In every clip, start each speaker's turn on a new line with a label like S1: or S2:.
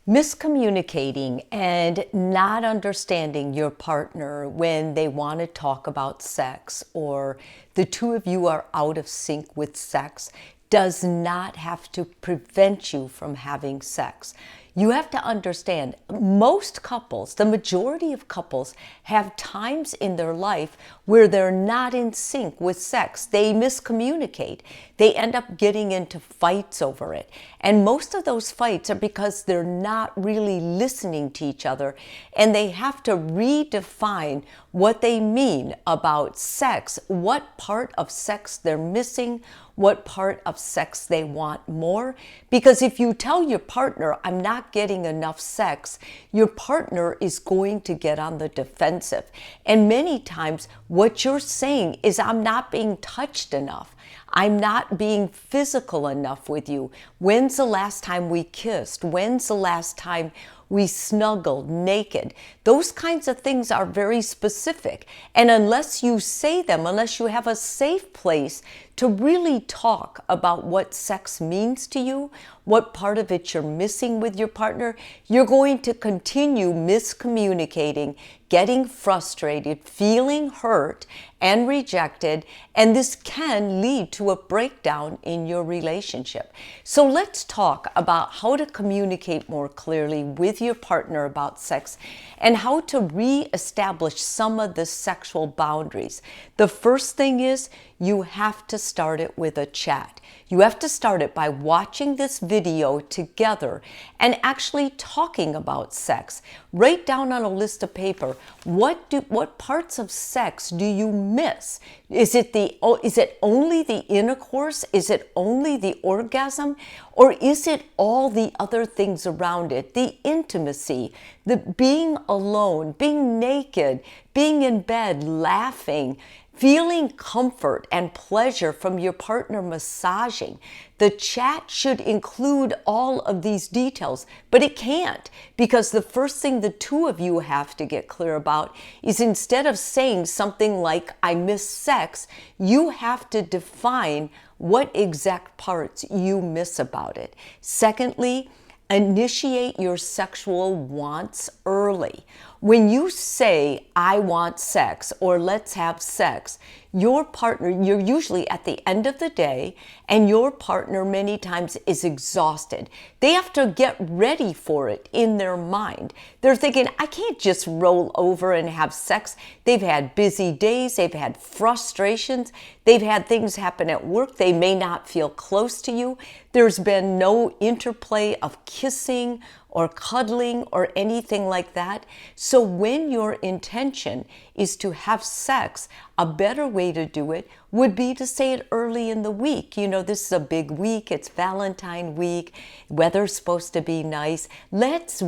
S1: Miscommunicating and not understanding your partner when they want to talk about sex, or the two of you are out of sync with sex, does not have to prevent you from having sex. You have to understand, most couples, the majority of couples, have times in their life where they're not in sync with sex. They miscommunicate. They end up getting into fights over it. And most of those fights are because they're not really listening to each other, and they have to redefine what they mean about sex, what part of sex they're missing, what part of sex they want more. Because if you tell your partner, I'm not getting enough sex, your partner is going to get on the defensive. And many times what you're saying is, I'm not being touched enough. I'm not being physical enough with you. When's the last time we kissed? When's the last time we snuggled naked? Those kinds of things are very specific. And unless you say them, unless you have a safe place to really talk about what sex means to you, what part of it you're missing with your partner, you're going to continue miscommunicating, getting frustrated, feeling hurt and rejected, and this can lead to a breakdown in your relationship. So let's talk about how to communicate more clearly with your partner about sex and how to reestablish some of the sexual boundaries. The first thing is, you have to start it with a chat. You have to start it by watching this video together and actually talking about sex. Write down on a list of paper, what parts of sex do you miss? Is it only the intercourse? Is it only the orgasm? Or is it all the other things around it? The intimacy, the being alone, being naked, being in bed, laughing, feeling comfort and pleasure from your partner massaging. The chat should include all of these details, but it can't, because the first thing the two of you have to get clear about is, instead of saying something like, I miss sex, you have to define what exact parts you miss about it. Secondly, initiate your sexual wants early. When you say, I want sex, or let's have sex, your partner, you're usually at the end of the day, and your partner many times is exhausted. They have to get ready for it in their mind. They're thinking, I can't just roll over and have sex. They've had busy days, they've had frustrations, they've had things happen at work, they may not feel close to you. There's been no interplay of kissing or cuddling or anything like that. So when your intention is to have sex, a better way to do it would be to say it early in the week. You know, this is a big week, it's Valentine week, weather's supposed to be nice. Let's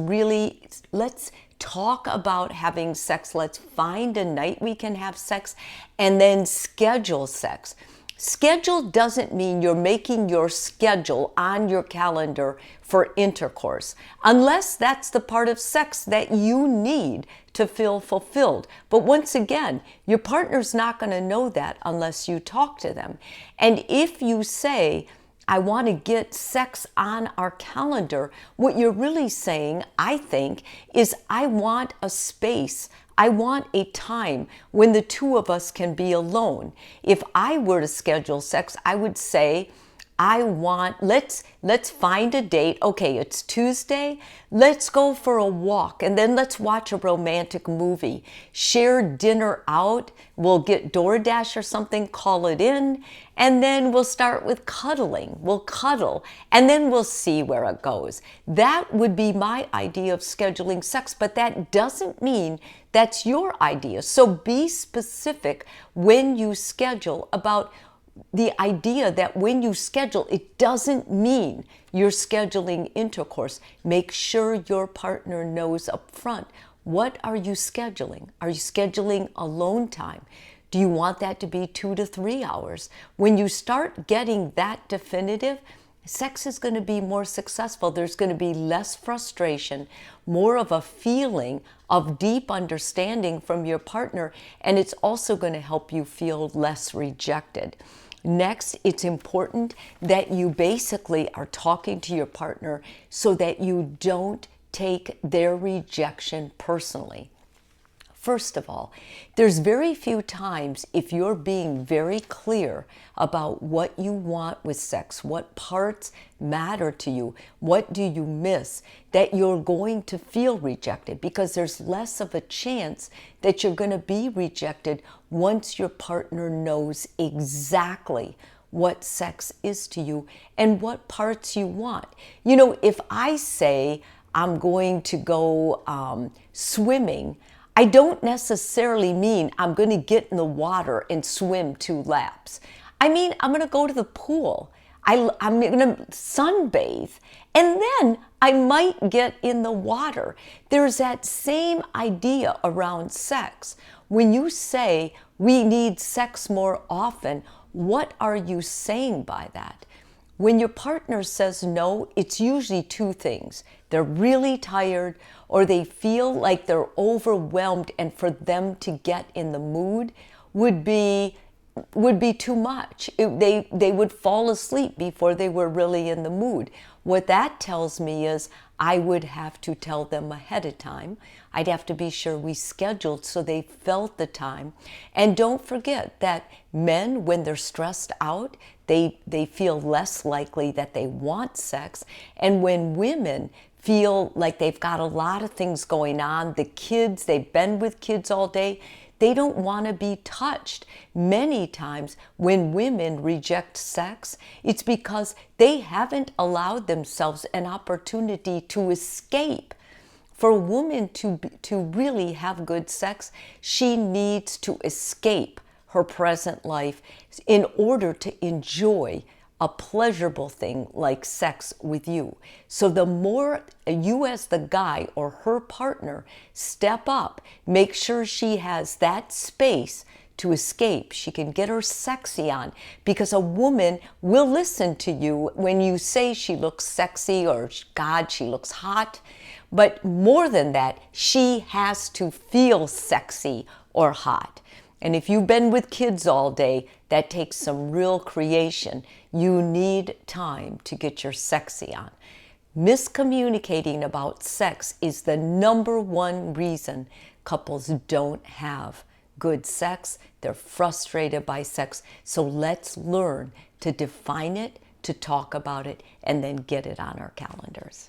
S1: talk about having sex. Let's find a night we can have sex, and then schedule sex. Schedule doesn't mean you're making your schedule on your calendar for intercourse, unless that's the part of sex that you need to feel fulfilled. But once again, your partner's not going to know that unless you talk to them. And if you say, I want to get sex on our calendar, what you're really saying, I think, is I want a space. I want a time when the two of us can be alone. If I were to schedule sex, I would say, let's find a date. Okay, it's Tuesday. Let's go for a walk, and then let's watch a romantic movie. Share dinner out. We'll get DoorDash or something, call it in, and then we'll start with cuddling. We'll cuddle, and then we'll see where it goes. That would be my idea of scheduling sex, but that doesn't mean that's your idea. So be specific when you schedule about the idea that when you schedule, it doesn't mean you're scheduling intercourse. Make sure your partner knows up front, what are you scheduling? Are you scheduling alone time? Do you want that to be 2 to 3 hours? When you start getting that definitive, sex is going to be more successful. There's going to be less frustration, more of a feeling of deep understanding from your partner, and it's also going to help you feel less rejected. Next, it's important that you basically are talking to your partner so that you don't take their rejection personally. First of all, there's very few times, if you're being very clear about what you want with sex, what parts matter to you, what do you miss, that you're going to feel rejected, because there's less of a chance that you're going to be rejected once your partner knows exactly what sex is to you and what parts you want. You know, if I say I'm going to go swimming, I don't necessarily mean I'm going to get in the water and swim 2 laps. I mean, I'm going to go to the pool. I'm going to sunbathe, and then I might get in the water. There's that same idea around sex. When you say we need sex more often, what are you saying by that? When your partner says no, it's usually 2 things. They're really tired, or they feel like they're overwhelmed, and for them to get in the mood would be too much. They would fall asleep before they were really in the mood. What that tells me is I would have to tell them ahead of time. I'd have to be sure we scheduled so they felt the time. And don't forget that men, when they're stressed out, they feel less likely that they want sex. And when women feel like they've got a lot of things going on, the kids, they've been with kids all day, they don't want to be touched. Many times when women reject sex, it's because they haven't allowed themselves an opportunity to escape. For a woman to really have good sex, she needs to escape her present life in order to enjoy a pleasurable thing like sex with you. So the more you as the guy or her partner step up, make sure she has that space to escape. She can get her sexy on, because a woman will listen to you when you say she looks sexy, or God, she looks hot. But more than that, she has to feel sexy or hot. And if you've been with kids all day, that takes some real creation. You need time to get your sexy on. Miscommunicating about sex is the #1 reason couples don't have good sex. They're frustrated by sex. So let's learn to define it, to talk about it, and then get it on our calendars.